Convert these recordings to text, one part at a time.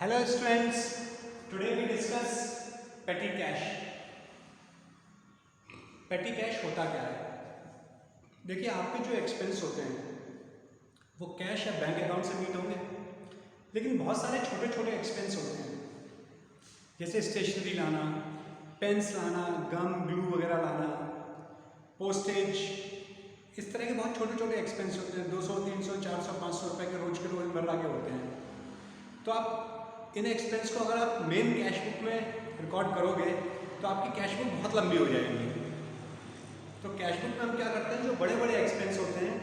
Hello students, today we discuss petty cash. petty cash होता क्या है? देखिए आपके जो एक्सपेंस होते हैं वो कैश या बैंक अकाउंट से मीट होंगे, लेकिन बहुत सारे छोटे छोटे एक्सपेंस होते हैं जैसे स्टेशनरी लाना, पेन्स लाना, गम ग्लू वगैरह लाना, पोस्टेज, इस तरह के बहुत छोटे छोटे एक्सपेंस होते हैं। 200, 300, 400, 500 रुपये के रोज़मर्रा के होते हैं। तो आप इन एक्सपेंस को अगर आप मेन कैश बुक में रिकॉर्ड करोगे तो आपकी कैश बुक बहुत लंबी हो जाएगी। तो कैश बुक में हम क्या करते हैं, जो बड़े बड़े एक्सपेंस होते हैं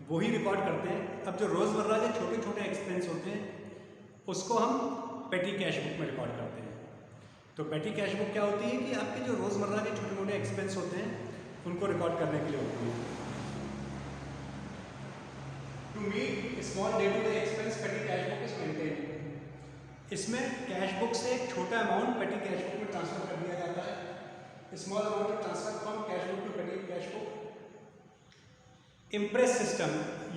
वही रिकॉर्ड करते हैं। अब जो रोज़मर्रा के छोटे छोटे एक्सपेंस होते हैं उसको हम पेटी कैश बुक में रिकॉर्ड करते हैं। तो पेटी कैश बुक क्या होती है कि आपके जो रोज़मर्रा के छोटे मोटे एक्सपेंस होते हैं उनको रिकॉर्ड करने के लिए होती है। To meet small day to day expense petty cash book is maintain. इसमें कैश बुक से एक छोटा अमाउंट पेटी कैश बुक में ट्रांसफर कर दिया जाता है। Small amount transfer from cash book to petty cash book. Imprest system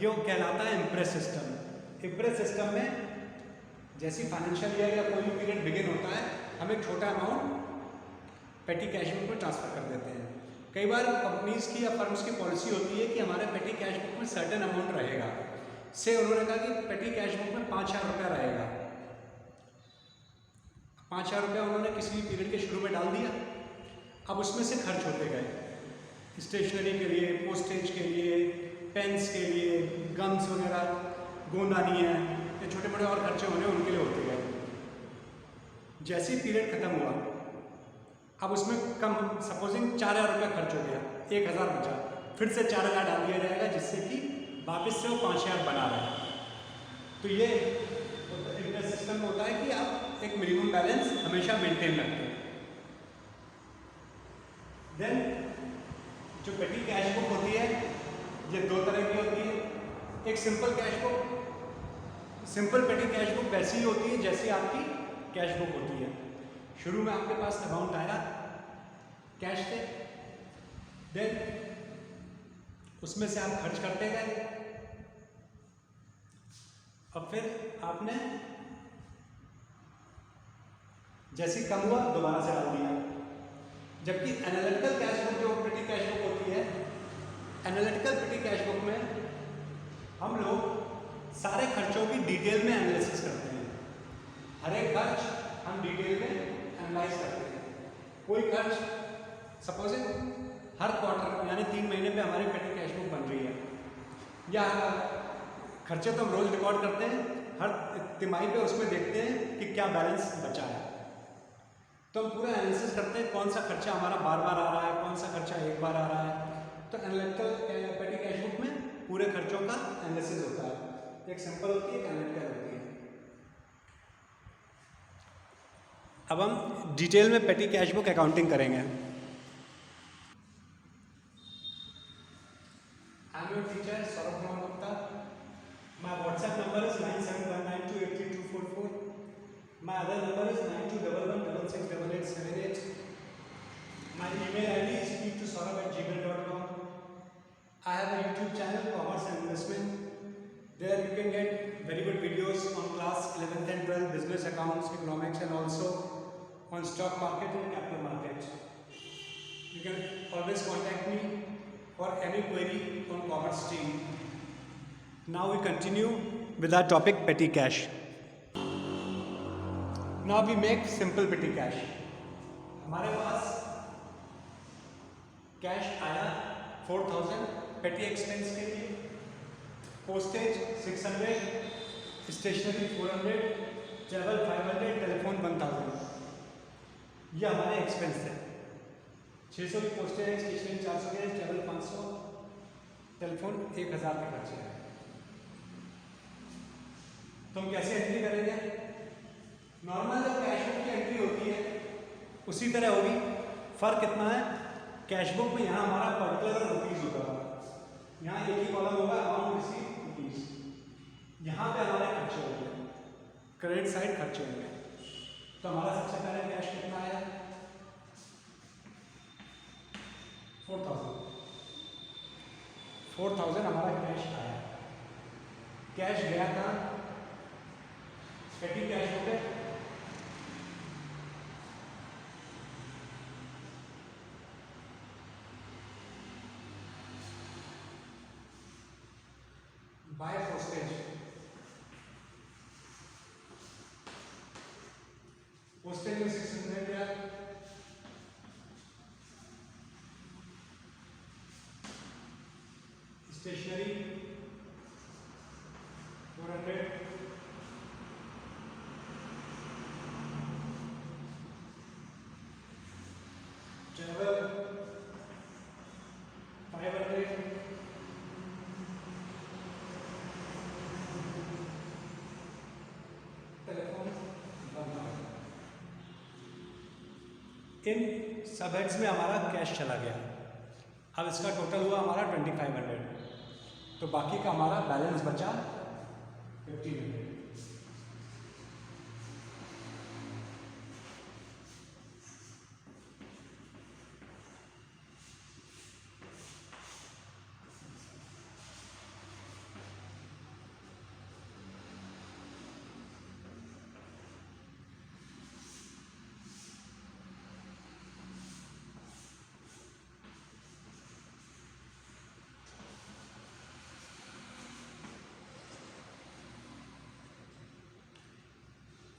ये कहलाता है। इम्प्रेस सिस्टम में जैसी फाइनेंशियल ईयर या कोई भी पीरियड बिगिन होता है हम एक छोटा अमाउंट पेटी कैश बुक में ट्रांसफर कर देते हैं। कई बार कंपनीज की या फर्म्स की पॉलिसी होती है कि हमारे पेटी कैश बुक में सर्टेन अमाउंट रहेगा। से उन्होंने कहा कि पेटी कैश बुक में 5,000 रुपया रहेगा। 5,000 रुपया उन्होंने किसी भी पीरियड के शुरू में डाल दिया। अब उसमें से खर्च होते गए, स्टेशनरी के लिए, पोस्टेज के लिए, पेन्स के लिए, गम्स वगैरह, गोंदानी है, ये छोटे बड़े और खर्चे होने उनके लिए होते गए। जैसे ही पीरियड खत्म हुआ अब उसमें कम, सपोजिंग 4,000 रुपया खर्च हो गया, 1,000 बचा, फिर से 4,000 डाल दिया जाएगा जिससे कि वापस से वो 5,000 बना रहे। तो ये इंटरेस्ट सिस्टम होता है कि आप एक मिनिमम बैलेंस हमेशा मेंटेन रखते हैं। देन जो पेटी कैश बुक होती है ये दो तरह की होती है। एक सिंपल कैश बुक, सिंपल पेटी कैश बुक वैसी ही होती है जैसी आपकी कैश बुक होती है। शुरू में आपके पास अमाउंट आया कैश से, देन उसमें से आप खर्च करते गए, और फिर आपने जैसी कम हुआ दोबारा से डाल दिया। जबकि एनालिटिकल कैश बुक जो पेटी कैश बुक होती है, एनालिटिकल पेटी कैश बुक में हम लोग सारे खर्चों की डिटेल में एनालिसिस करते हैं। हर एक खर्च हम डिटेल में एनालाइज करते हैं। कोई खर्च सपोजिंग हर क्वार्टर यानी 3 महीने पे हमारी पेटी कैश बुक बन रही है, या खर्चे तो हम रोज रिकॉर्ड करते हैं, हर तिमाही पे उसमें देखते हैं कि क्या बैलेंस बचा है। तो हम पूरा एनालिसिस करते हैं कौन सा खर्चा हमारा बार बार आ रहा है, कौन सा खर्चा एक बार आ रहा है। तो एनालिटिकल पेटी कैश बुक में पूरे खर्चों का एनालिसिस होता है। एक सिंपल होती है, एक एनालिटिकल होती है। अब हम डिटेल में पेटी कैश बुक अकाउंटिंग करेंगे। I am your teacher Saurabh Kumar Gupta. My WhatsApp number is 9719283244। My other number is 9211168878। My email ID is speak2saurabh@gmail.com. I have a YouTube channel, Commerce and Investment. There you can get very good videos on class 11th and 12th business accounts, economics, and also on stock market and capital market. You can always contact me for any query on commerce stream. Now we continue with our topic petty cash. Now we make simple petty cash. हमारे पास cash आया 4,000 पेटी expense के लिए, postage 600, stationery 400, travel 500, telephone 1,000। ये हमारे expense है। 600 की postage है, स्टेशनरी 400 के, ट्रैवल 500, टेलीफोन 1,000 के खर्चे हैं। तो हम कैसे एंट्री करेंगे? नॉर्मल जब कैश बुक की एंट्री होती है उसी तरह होगी। फर्क कितना है, कैश बुक में यहाँ हमारा पर्टिकुलर रुपीज होगा, यहाँ एक ही कॉलम होगा अमाउंट रिसीव रुपीज। यहाँ पे हमारे खर्चे होंगे, क्रेडिट साइड खर्चे होंगे। तो हमारा सबसे पहले कैश कितना आया 4,000। 4,000 हमारा कैश आया। कैश गया था पेटी कैश बुक है, बाय पोस्टेज, पोस्टेज में 600 यार, स्टेशनरी 400, ट्रेवल 500, टेलीफोन 1000। इन सब हेड्स में हमारा कैश चला गया। अब इसका टोटल हुआ हमारा 2500, तो बाकी का हमारा बैलेंस बचा 1500।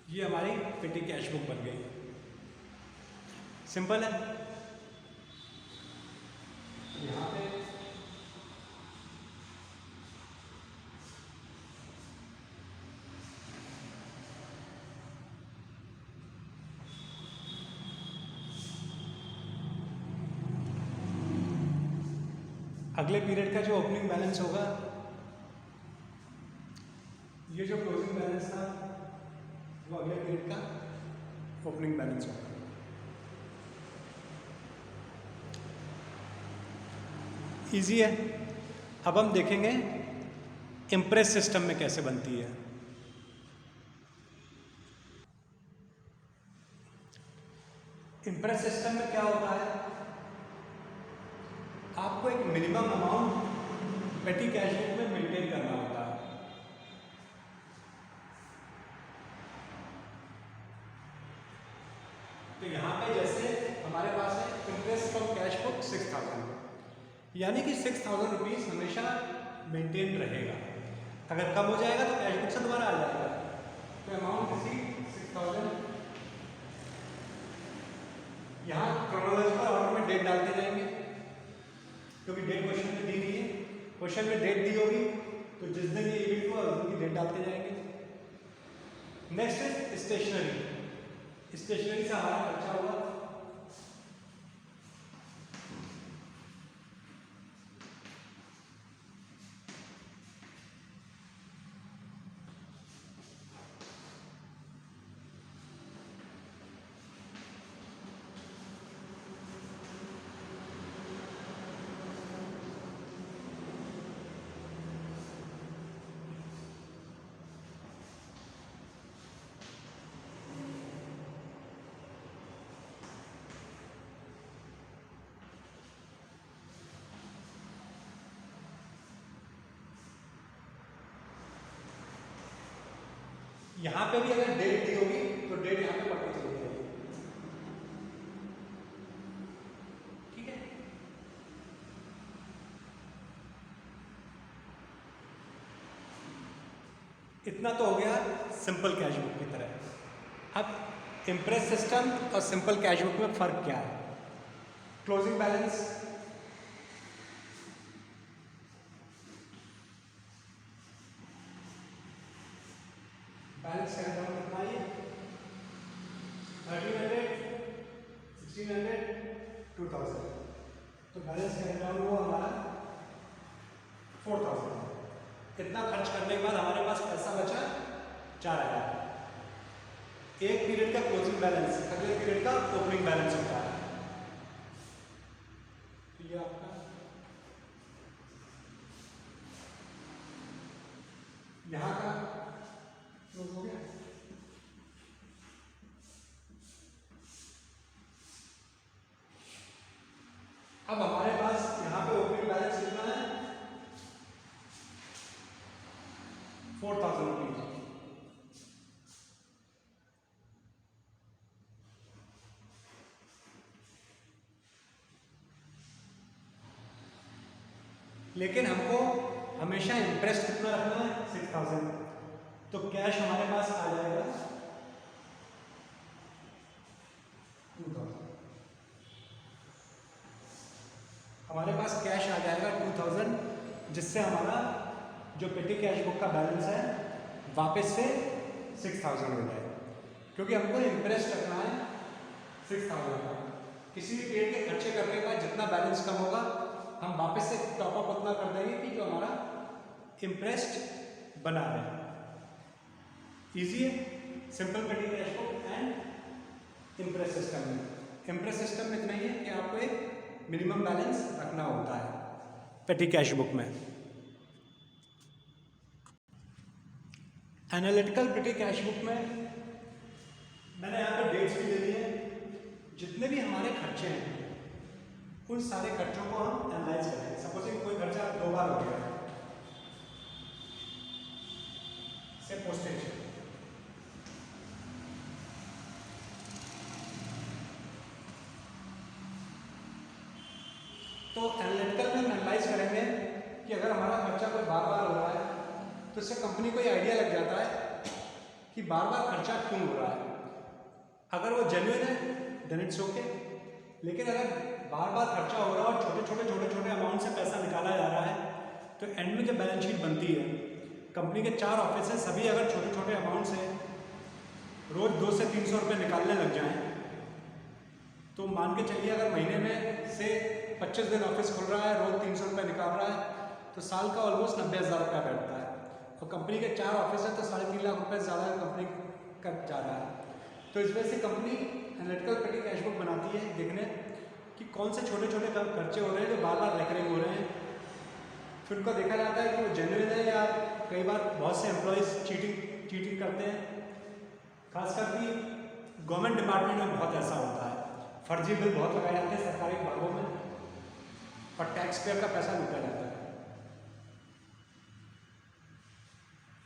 ये हमारी पेटी कैश बुक बन गई। सिंपल है। यहाँ पे अगले पीरियड का जो ओपनिंग बैलेंस होगा, ये जो क्लोजिंग बैलेंस था वो अगले पीरियड का ओपनिंग बैलेंस होगा। इजी है। अब हम देखेंगे इम्प्रेस सिस्टम में कैसे बनती है। इम्प्रेस सिस्टम में क्या होता है, आपको एक मिनिमम अमाउंट पेटी कैश बुक में मेंटेन करना होता है। तो यहाँ पे जैसे हमारे पास है इम्प्रेस फ्रॉम कैश बुक 6000, यानी कि 6000 रुपीज़ हमेशा मेंटेन रहेगा। अगर कम हो जाएगा तो कैश बुक से दोबारा आ जाएगा। तो अमाउंट इसी 6000, यहाँ क्रोनोलॉजिकल ऑर्डर में डेट डालते जाएंगे, क्योंकि डेट क्वेश्चन में दी गई है। क्वेश्चन में डेट दी होगी तो जिस दिन ये इवेंट हुआ उस दिन की डेट डालते जाएंगे। नेक्स्ट है स्टेशनरी। स्टेशनरी से हमारा खर्चा हुआ यहाँ पे भी अगर डेट दी होगी तो डेट यहाँ पे पढ़ती चली जाएगी। ठीक है। इतना तो हो गया सिंपल कैश बुक की तरह। अब इम्प्रेस सिस्टम और सिंपल कैश बुक में फर्क क्या है। Closing balance, balance cash down कितना है, 1300, 1600, 2000। तो बैलेंस कैश डाउन हुआ हमारा 4000। इतना खर्च करने के बाद हमारे पास पैसा बचा 4000। एक पीरियड का क्लोजिंग बैलेंस अगले पीरियड का ओपनिंग बैलेंस होता है। तो ये आपका यहाँ का क्लोज हो गया। अब हमारे पास यहाँ पे ओपनिंग बैलेंस कितना है, 4000 रुपीज। लेकिन हमको हमेशा इंटरेस्ट कितना रखना है, 6000। तो कैश हमारे पास आ जाएगा 2000। हमारे पास कैश आ जाएगा 2000, जिससे हमारा जो पेटी कैश बुक का बैलेंस है वापस से 6000 हो जाए, क्योंकि हमको इंटरेस्ट रखना है 6000 का। किसी भी पेड़ के खर्चे करने के बाद जितना बैलेंस कम होगा हम वापस से टॉपअप उतना कर देंगे कि जो हमारा इंटरेस्ट बना रहे। इजी है, सिंपल पेटी cash book and Impress system में। इंप्रेस सिस्टम में इतना ही है कि आपको एक मिनिमम बैलेंस रखना होता है पेटी कैश बुक में। एनालिटिकल पेटी कैश बुक में मैंने यहाँ पे डेट्स भी दे दी है। जितने भी हमारे खर्चे हैं उन सारे खर्चों को हम एनालाइज करें। सपोजिंग कोई खर्चा 2 बार हो गया से पोस्टेज, तो एनालिटिकल में एनालाइज करेंगे कि अगर हमारा खर्चा कोई बार बार हो रहा है तो इससे कंपनी को ये आइडिया लग जाता है कि बार बार खर्चा क्यों हो रहा है। अगर वो जेन्युइन है देन इट्स ओके, लेकिन अगर बार बार खर्चा हो रहा है और छोटे छोटे अमाउंट से पैसा निकाला जा रहा है तो एंड में जब बैलेंस शीट बनती है, कंपनी के 4 ऑफिस हैं, सभी अगर छोटे छोटे अमाउंट से रोज 200 से 300 रुपये निकालने लग जाएं तो मान के चलिए अगर महीने में से 25 दिन ऑफिस खुल रहा है, रोज 300 रुपये निकाल रहा है, तो साल का ऑलमोस्ट 90,000 रुपया बैठता है। और कंपनी के 4 ऑफिस है तो 3.5 लाख रुपये ज़्यादा कंपनी का जा रहा है। तो इस वजह से कंपनी एनालिटिकल पेटी कैश बुक बनाती है देखने कि कौन से छोटे छोटे खर्चे हो रहे हैं जो बार बार रेकरिंग हो रहे हैं। फिर उनको देखा जाता है कि वो जेन्युइन है या कई बार बहुत से एम्प्लॉयज़ चीटिंग करते हैं। खासकर कि गवर्नमेंट डिपार्टमेंट में बहुत ऐसा होता है, फर्जी बिल बहुत लगाए जाते हैं सरकारी विभागों में और टैक्स पेयर का पैसा लूटा जाता है।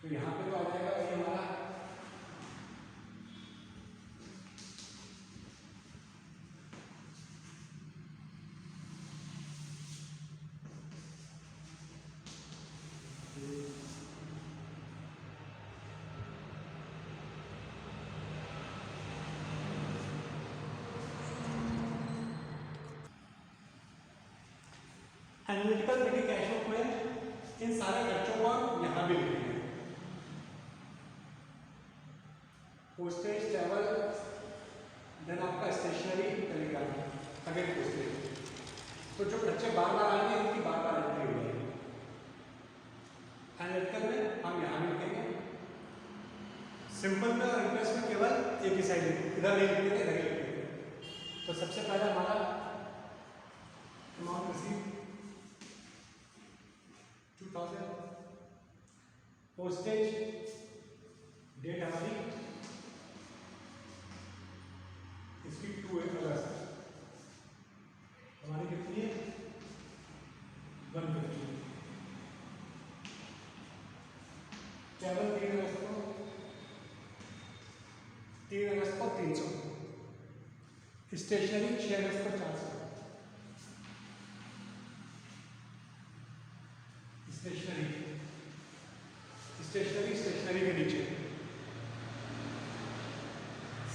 तो यहाँ पे तो आ जाएगा कि हमारा एनालिटिकल पेटी कैश बुक में इन सारे खर्चों को हम यहाँ भी लिखेंगे। पोस्टेज, ट्रैवल, देन आपका स्टेशनरी, टेलीग्राम, अगेन पोस्टेज। तो जो खर्चे बार बार आएंगे उनकी बार बार एंट्री हो जाएगी। एनालिटिकल में हम यहाँ भी लिखेंगे। सिंपल में और इंप्रेस में केवल एक ही साइड इधर नहीं लिखेंगे, इधर ही लिखेंगे। तो सबसे पहले हमारा अमाउंट रिसीव 2000, पोस्टेज डेट हमारी इसकी 2 अगस्त, हमारी कितनी है 150। ट्रैवल 3 अगस्त को 300। स्टेशनरी 6 अगस्त को 400। स्टेशनरी के नीचे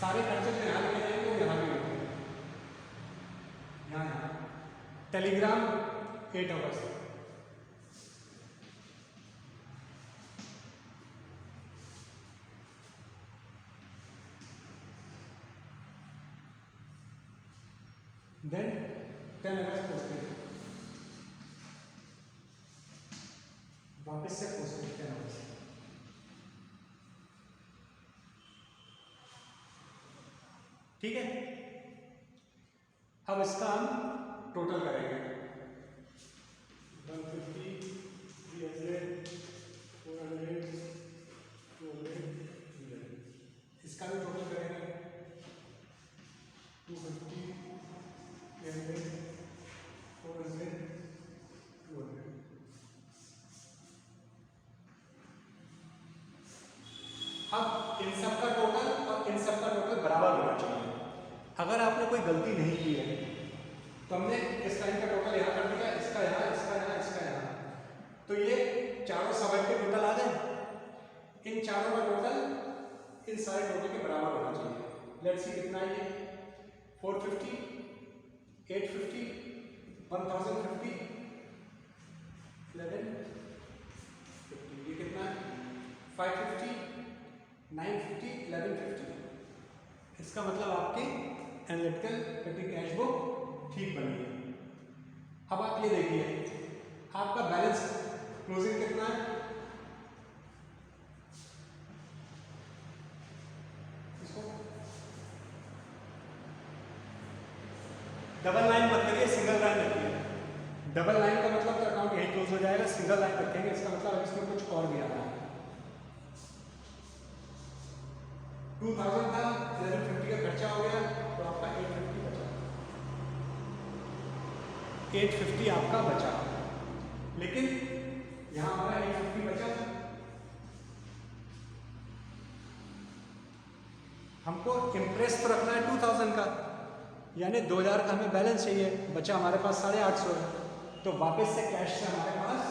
सारे खर्चे जो यहाँ लिखे जाएंगे वो यहाँ भी होंगे। यहाँ टेलीग्राम 8 अगस्त, देन 10 अगस्त पोस्टेज, वापस से पोस्टेज 10 अगस्त। ठीक है, अब इसका हम टोटल करेंगे 150, 300, 400, 200, इसका भी टोटल करेंगे 250, 300, 400, 200। अब इन सब का टोटल और इन सब का टोटल बराबर होना चाहिए। अगर आपने कोई गलती नहीं की है तो हमने इस लाइन का टोटल यहाँ कर दिया, इसका यहाँ, इसका यहाँ, इसका यहाँ, तो ये चारों सवाल के टोटल आ गए। इन चारों का टोटल इन सारे टोटल के बराबर होना चाहिए। लेट्स सी कितना है ये 450, 850, 1050, 1150, ये कितना है 550, 950, 1150। इसका मतलब आपकी एनालिटिकल पेटी कैश बुक ठीक बनी है। अब आप ये देखिए आपका बैलेंस क्लोजिंग कितना है, इसको डबल लाइन मत करिए, सिंगल लाइन रखिए। डबल लाइन का मतलब तो अकाउंट यही क्लोज हो जाएगा, सिंगल लाइन रखेंगे इसका मतलब इसमें कुछ और भी आ रहा है। 2000 था, 1150 का खर्चा हो गया तो आपका 850 बचा, 850 आपका बचा। लेकिन यहां हमारा 850 बचा, हमको इम्प्रेस तो रखना है 2000 का, यानी 2000 का हमें बैलेंस चाहिए। बचा हमारे पास 850 है, तो वापस से कैश से हमारे पास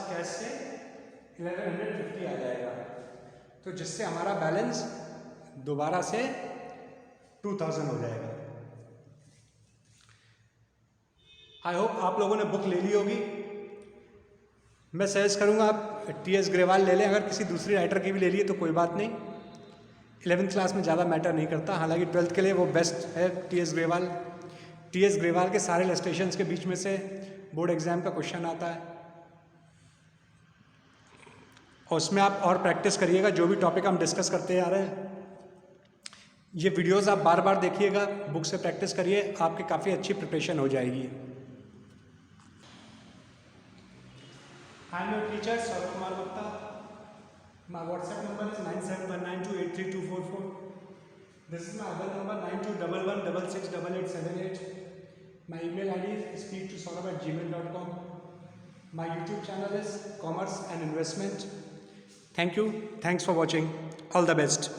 कैश से 1150 आ जाएगा, तो जिससे हमारा बैलेंस दोबारा से 2000 हो जाएगा। आई होप आप लोगों ने बुक ले ली होगी। मैं सजेस्ट करूंगा आप टीएस ग्रेवाल ले लें, अगर किसी दूसरी राइटर की भी ले लिए तो कोई बात नहीं, 11th क्लास में ज़्यादा मैटर नहीं करता। हालांकि 12th के लिए वो बेस्ट है टीएस ग्रेवाल। टीएस ग्रेवाल के सारे इलस्ट्रेशंस के बीच में से बोर्ड एग्जाम का क्वेश्चन आता है, और उसमें आप और प्रैक्टिस करिएगा। जो भी टॉपिक हम डिस्कस करते आ रहे हैं, ये वीडियोस आप बार बार देखिएगा, बुक से प्रैक्टिस करिए, आपकी काफ़ी अच्छी प्रिपरेशन हो जाएगी। I am your teacher Saurabh Kumar Gupta. My WhatsApp number is 9719283244। This is my other number 9211168878। My email ID is speak2saurabh@gmail.com. My YouTube channel is Commerce and Investment. Thank you. Thanks for watching. All the best.